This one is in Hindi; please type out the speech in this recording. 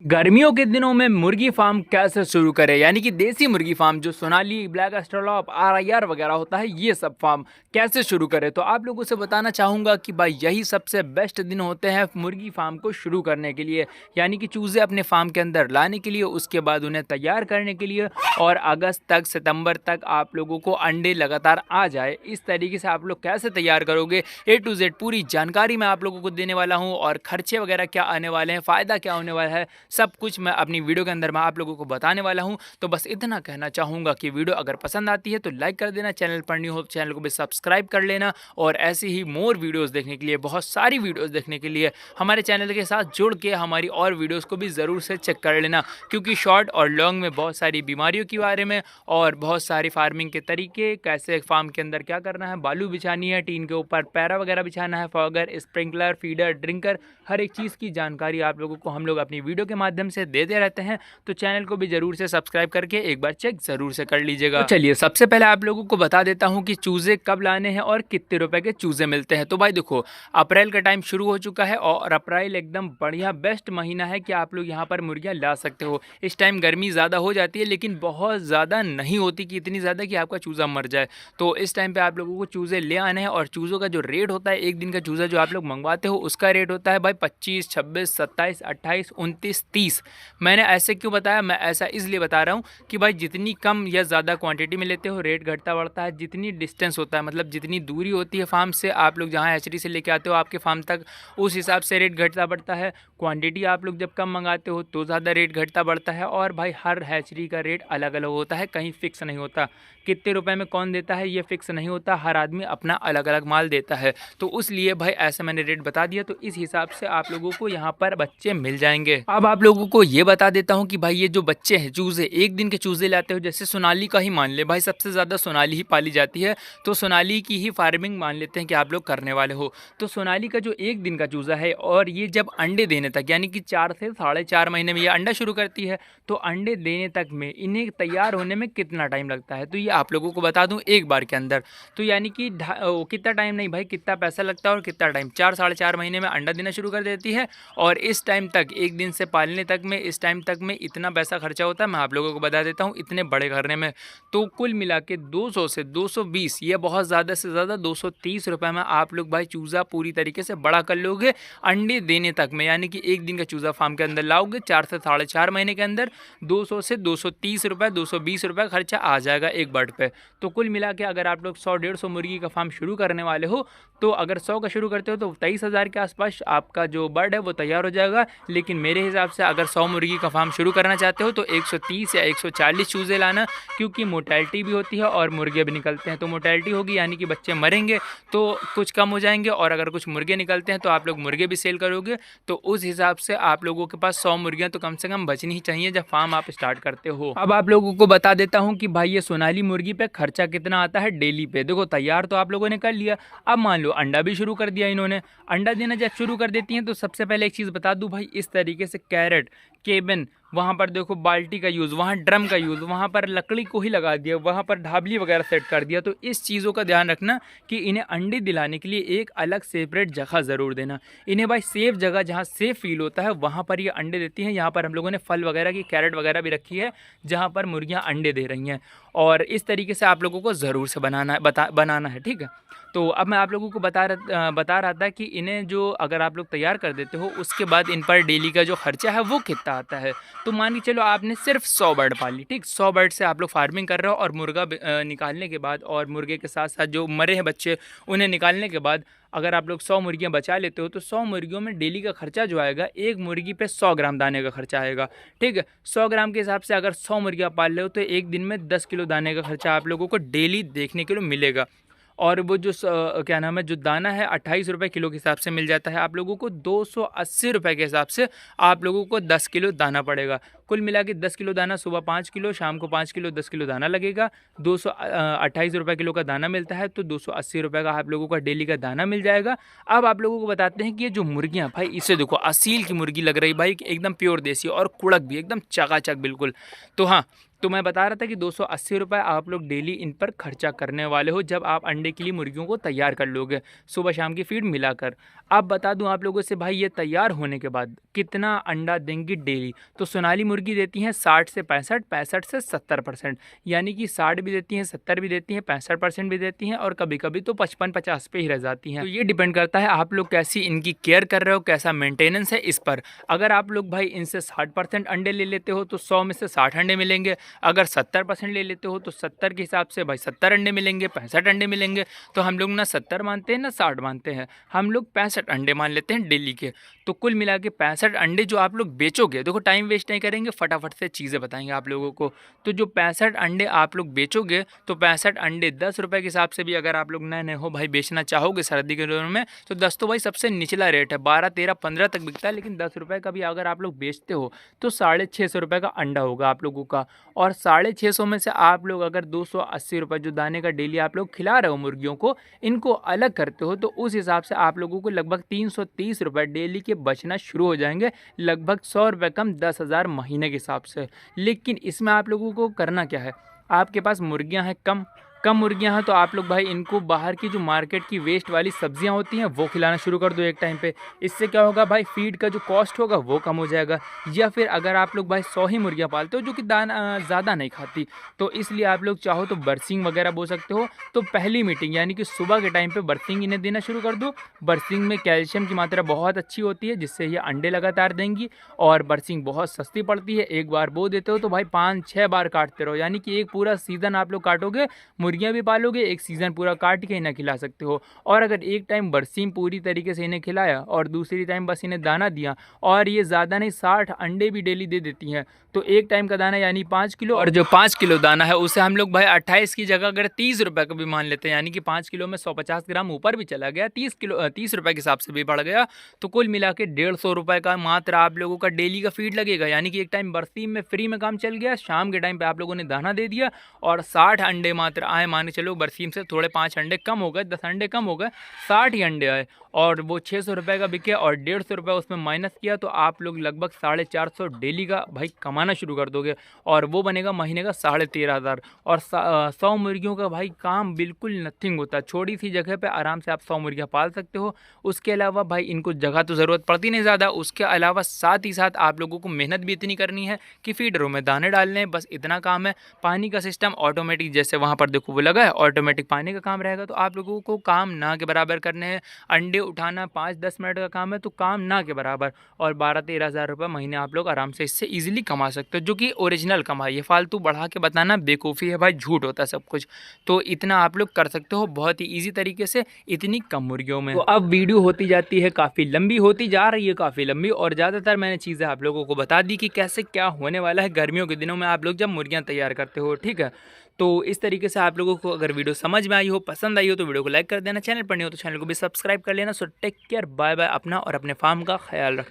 गर्मियों के दिनों में मुर्गी फार्म कैसे शुरू करें, यानी कि देसी मुर्गी फार्म जो सोनाली, ब्लैक एस्ट्रोलॉप, आरआईआर वगैरह होता है, ये सब फार्म कैसे शुरू करें। तो आप लोगों से बताना चाहूँगा कि भाई यही सबसे बेस्ट दिन होते हैं मुर्गी फार्म को शुरू करने के लिए, यानी कि चूज़े अपने फार्म के अंदर लाने के लिए, उसके बाद उन्हें तैयार करने के लिए, और अगस्त तक, सितंबर तक आप लोगों को अंडे लगातार आ जाए। इस तरीके से आप लोग कैसे तैयार करोगे, A to Z पूरी जानकारी मैं आप लोगों को देने वाला हूँ, और खर्चे वगैरह क्या आने वाले हैं, फ़ायदा क्या होने वाला है, सब कुछ मैं अपनी वीडियो के अंदर मैं आप लोगों को बताने वाला हूं। तो बस इतना कहना चाहूँगा कि वीडियो अगर पसंद आती है तो लाइक कर देना, चैनल पर न्यू हो तो चैनल को भी सब्सक्राइब कर लेना, और ऐसे ही मोर वीडियोस देखने के लिए, बहुत सारी वीडियोस देखने के लिए हमारे चैनल के साथ जुड़ के हमारी और वीडियोस को भी ज़रूर से चेक कर लेना, क्योंकि शॉर्ट और लॉन्ग में बहुत सारी बीमारियों के बारे में और बहुत सारी फार्मिंग के तरीके, कैसे फार्म के अंदर क्या करना है, बालू बिछानी है, टीन के ऊपर पैरा वगैरह बिछाना है, फॉगर, स्प्रिंकलर, फीडर, ड्रिंकर, हर एक चीज़ की जानकारी आप लोगों को हम लोग अपनी वीडियो के माध्यम से देते रहते हैं। तो चैनल को भी जरूर से सब्सक्राइब करके एक बार चेक जरूर से कर लीजिएगा। तो चलिए सबसे पहले आप लोगों को बता देता हूं कि चूजे कब लाने हैं और कितने रुपए के चूजे मिलते हैं। तो भाई देखो, अप्रैल का टाइम शुरू हो चुका है, और अप्रैल एकदम बढ़िया बेस्ट महीना है कि आप लोग यहाँ पर मुर्गियाँ ला सकते हो। इस टाइम गर्मी ज़्यादा हो जाती है, लेकिन बहुत ज़्यादा नहीं होती कि इतनी ज़्यादा कि आपका चूज़ा मर जाए। तो इस टाइम पे आप लोगों को चूज़े ले आने हैं, और चूज़ों का जो रेट होता है, एक दिन का चूज़ा जो आप लोग मंगवाते हो उसका रेट होता है भाई 25, 26, 27, 28, 29, 30। मैंने ऐसे क्यों बताया, मैं ऐसा इसलिए बता रहा हूँ कि भाई जितनी कम या ज़्यादा क्वांटिटी में लेते हो रेट घटता बढ़ता है, जितनी डिस्टेंस होता है, मतलब जितनी दूरी होती है फार्म से, आप लोग जहाँ हैचरी से लेके आते हो आपके फार्म तक, उस हिसाब से रेट घटता बढ़ता है। क्वांटिटी आप लोग जब कम मंगाते हो तो ज़्यादा रेट घटता बढ़ता है। और भाई हर हैचरी का रेट अलग अलग होता है, कहीं फिक्स नहीं होता। कितने रुपए में कौन देता है ये फिक्स नहीं होता, हर आदमी अपना अलग अलग माल देता है। तो उसलिए भाई ऐसे मैंने रेट बता दिया, तो इस हिसाब से आप लोगों को यहाँ पर बच्चे मिल जाएंगे। अब आप लोगों को ये बता देता हूँ कि भाई ये जो बच्चे हैं चूजे, एक दिन के चूजे लाते हो, जैसे सोनाली का ही मान ले भाई, सबसे ज़्यादा सोनाली ही पाली जाती है, तो सोनाली की ही फार्मिंग मान लेते हैं कि आप लोग करने वाले हो। तो सोनाली का जो एक दिन का चूज़ा है, और ये जब अंडे देने तक, यानी कि 4 से 4.5 महीने में ये अंडा शुरू करती है, तो अंडे देने तक में इन्हें तैयार होने में कितना टाइम लगता है, तो ये आप लोगों को बता दूं एक बार के अंदर। तो यानी कि कितना टाइम नहीं भाई, कितना पैसा लगता है और कितना टाइम, 4 4.5 महीने में अंडा देना शुरू कर देती है, और इस टाइम तक, एक दिन से पालने तक में, इस टाइम तक में इतना पैसा खर्चा होता है, मैं आप लोगों को बता देता हूँ, इतने बड़े करने में। तो कुल मिला के 200 से 220, ये बहुत ज़्यादा से ज़्यादा 230 रुपये में आप लोग भाई चूज़ा पूरी तरीके से बड़ा कर लोगे अंडे देने तक में। यानी कि एक दिन का चूज़ा फार्म के अंदर लाओगे, 4 से 4.5 महीने के अंदर 200 से 230 रुपये, 220 रुपये खर्चा आ जाएगा एक बर्ड पे। तो कुल मिला के अगर आप लोग 100-150 मुर्गी का फार्म शुरू करने वाले हो, तो अगर 100 का शुरू करते हो तो 23,000 के आसपास आपका जो बर्ड है वो तैयार हो जाएगा। लेकिन मेरे हिसाब से अगर 100 मुर्गी का फार्म शुरू करना चाहते हो तो 130 या 140 चूज़े लाना, क्योंकि मोर्टेलिटी भी होती है और मुर्गे भी निकलते हैं। तो मोर्टेलिटी होगी यानी कि बच्चे मरेंगे तो कुछ कम हो जाएंगे, और अगर कुछ मुर्गे निकलते हैं तो आप लोग मुर्गे भी सेल करोगे। तो उस हिसाब से आप लोगों के पास 100 मुर्गियाँ तो कम से कम बचनी ही चाहिए जब फार्म आप स्टार्ट करते हो। अब आप लोगों को बता देता हूँ कि भाई ये सोनाली मुर्गी पे खर्चा कितना आता है डेली पे। देखो, तैयार तो आप लोगों ने कर लिया, अब मान लो अंडा भी शुरू कर दिया इन्होंने। अंडा देना जब शुरू कर देती हैं तो सबसे पहले एक चीज़ बता दूं भाई, इस तरीके से कैरेट, केबिन, वहाँ पर देखो बाल्टी का यूज़, वहाँ ड्रम का यूज़, वहाँ पर लकड़ी को ही लगा दिया, वहाँ पर ढाबली वगैरह सेट कर दिया। तो इस चीज़ों का ध्यान रखना कि इन्हें अंडे दिलाने के लिए एक अलग सेपरेट जगह ज़रूर देना। इन्हें भाई सेफ जगह, जहाँ सेफ फील होता है वहाँ पर ये अंडे देती हैं। यहाँ पर हम लोगों ने फल वगैरह की कैरेट वगैरह भी रखी है, जहाँ पर मुर्गियाँ अंडे दे रही हैं। और इस तरीके से आप लोगों को ज़रूर से बनाना है, ठीक है। तो अब मैं आप लोगों को बता रहा था कि इन्हें जो अगर आप लोग तैयार कर देते हो, उसके बाद इन पर डेली का जो खर्चा है वो कितना आता है। तो मान के चलो आपने सिर्फ 100 बर्ड पाली, ठीक, 100 बर्ड से आप लोग फार्मिंग कर रहे हो, और मुर्गा निकालने के बाद, और मुर्गे के साथ साथ जो मरे हैं बच्चे उन्हें निकालने के बाद, अगर आप लोग 100 मुर्गियाँ बचा लेते हो तो 100 मुर्गियों में डेली का खर्चा जो आएगा, एक मुर्गी पे 100 ग्राम दाने का खर्चा आएगा, ठीक है। 100 ग्राम के हिसाब से अगर 100 मुर्गियाँ पाल रहे हो तो एक दिन में 10 किलो दाने का खर्चा आप लोगों को डेली देखने के लिए मिलेगा। और वो जो क्या नाम है, जो दाना है 28 रुपये किलो के हिसाब से मिल जाता है आप लोगों को। 280 रुपये के हिसाब से आप लोगों को 10 किलो दाना पड़ेगा। कुल मिला के 10 किलो दाना, सुबह 5 किलो, शाम को 5 किलो, 10 किलो दाना लगेगा। 228 रुपये किलो का दाना मिलता है, तो 280 रुपये का आप लोगों का डेली का दाना मिल जाएगा। अब आप लोगों को बताते हैं कि ये जो मुर्गियाँ भाई, इसे देखो, असील की मुर्गी लग रही भाई, एकदम प्योर देसी, और कुड़क भी एकदम चकाचक बिल्कुल। तो हाँ, तो मैं बता रहा था कि 280 रुपये आप लोग डेली इन पर खर्चा करने वाले हो जब आप अंडे के लिए मुर्गियों को तैयार कर लोगे सुबह शाम की फीड मिलाकर। अब बता दूं आप लोगों से भाई ये तैयार होने के बाद कितना अंडा देंगी डेली। तो सोनाली मुर्गी देती हैं 60 से 65, 65 से 70%, यानी कि 60 भी देती हैं, 70 भी देती हैं, 65% भी देती हैं और कभी कभी तो 55-50 पे ही रह जाती हैं। तो ये डिपेंड करता है आप लोग कैसी इनकी केयर कर रहे हो, कैसा मेंटेनेंस है इस पर। अगर आप लोग भाई इनसे 60% अंडे ले लेते हो तो 100 में से 60 अंडे मिलेंगे। अगर 70% ले लेते हो तो 70 के हिसाब से भाई 70 अंडे मिलेंगे, 65 अंडे मिलेंगे। तो हम लोग ना 70 मानते हैं ना 60 मानते हैं, हम लोग 65 अंडे मान लेते हैं डेली के। तो कुल मिला के 65 अंडे जो आप लोग बेचोगे, देखो टाइम वेस्ट नहीं करेंगे, फटाफट से चीज़ें बताएंगे आप लोगों को। तो जो 65 अंडे आप लोग बेचोगे तो 65 अंडे 10 रुपये के हिसाब से भी अगर आप लोग नए नए हो भाई बेचना चाहोगे सर्दी के दिनों में तो 10 तो भाई सबसे निचला रेट है, 12, 13, 15 तक बिकता है। लेकिन 10 रुपये का भी अगर आप लोग बेचते हो तो 650 रुपये का अंडा होगा आप लोगों का। और 650 में से आप लोग अगर 280 रुपये जो दाने का डेली आप लोग खिला रहे हो मुर्गियों को, इनको अलग करते हो तो उस हिसाब से आप लोगों को लगभग 330 रुपये डेली के बचना शुरू हो जाएंगे, लगभग 100 रुपये कम, 10,000 महीने के हिसाब से। लेकिन इसमें आप लोगों को करना क्या है, आपके पास मुर्गियां हैं कम मुर्गियां हैं तो आप लोग भाई इनको बाहर की जो मार्केट की वेस्ट वाली सब्जियां होती हैं वो खिलाना शुरू कर दो एक टाइम पे। इससे क्या होगा भाई, फीड का जो कॉस्ट होगा वो कम हो जाएगा। या फिर अगर आप लोग भाई 100 ही मुर्गियां पालते हो जो कि दाना ज़्यादा नहीं खाती, तो इसलिए आप लोग चाहो तो बरसिंग वगैरह बो सकते हो। तो पहली मीटिंग यानी कि सुबह के टाइम पर बरसिंग इन्हें देना शुरू कर दो। बरसिंग में कैल्शियम की मात्रा बहुत अच्छी होती है जिससे ये अंडे लगातार देंगी। और बरसिंग बहुत सस्ती पड़ती है, एक बार बो देते हो तो भाई 5-6 बार काटते रहो, यानी कि एक पूरा सीज़न आप लोग काटोगे, मुर्गियां भी पालोगे, एक सीज़न पूरा काट के इन्हें खिला सकते हो। और अगर एक टाइम बरसीम पूरी तरीके से इन्हें खिलाया और दूसरी टाइम बस इन्हें दाना दिया और ये ज़्यादा नहीं 60 अंडे भी डेली दे देती हैं, तो एक टाइम का दाना यानी 5 किलो, और जो 5 किलो दाना है उसे हम लोग भाई 28 की जगह अगर 30 रुपये का भी मान लेते हैं, यानी कि 5 किलो में 150 ग्राम ऊपर भी चला गया, 30 रुपये के हिसाब से भी बढ़ गया, तो कुल मिला के 150 रुपये का मात्र आप लोगों का डेली का फीड लगेगा। यानी कि एक टाइम बरसीम में फ्री में काम चल गया, शाम के टाइम पे आप लोगों ने दाना दे दिया और 60 अंडे मात्र आए, मान के चलो बरसीम से थोड़े 5 अंडे कम हो गए, 10 अंडे कम हो गए, 60 ही अंडे आए और वो 600 रुपये का बिके और 150 रुपये उसमें माइनस किया, तो आप लोग लगभग 450 डेली का भाई कमाना शुरू कर दोगे और वो बनेगा महीने का 13,500। और 100 मुर्गियों का भाई काम बिल्कुल नथिंग होता, छोटी सी जगह पे आराम से आप 100 मुर्गियाँ पाल सकते हो। उसके अलावा भाई इनको जगह तो ज़रूरत पड़ती नहीं ज़्यादा, उसके अलावा साथ ही साथ आप लोगों को मेहनत भी इतनी करनी है कि फीडरों में दाने डालने, बस इतना काम है। पानी का सिस्टम ऑटोमेटिक, जैसे वहाँ पर देखो वो लगा है ऑटोमेटिक पानी का काम रहेगा, तो आप लोगों को काम ना के बराबर करने हैं। अंडे उठाना 5-10 मिनट का काम है, तो काम ना के बराबर, और 12-13 हज़ार रुपये महीने आप लोग आराम से इससे ईजिली कमा सकते हो, जो कि ओरिजिनल कमाई है। फालतू बढ़ा के बताना बेवकूफ़ी है भाई, झूठ होता है सब कुछ। तो इतना आप लोग कर सकते हो बहुत ही ईजी तरीके से इतनी कम मुर्गियों में। तो अब वीडियो होती जाती है काफ़ी लंबी, होती जा रही है काफ़ी लंबी, और ज़्यादातर मैंने चीज़ें आप लोगों को बता दी कि कैसे क्या होने वाला है गर्मियों के दिनों में आप लोग जब मुर्गियाँ तैयार करते हो, ठीक है। तो इस तरीके से आप लोगों को अगर वीडियो समझ में आई हो, पसंद आई हो, तो वीडियो को लाइक कर देना, चैनल पर नहीं हो तो चैनल को भी सब्सक्राइब कर लेना। So take care, bye bye, अपना और अपने फार्म का ख्याल रखना।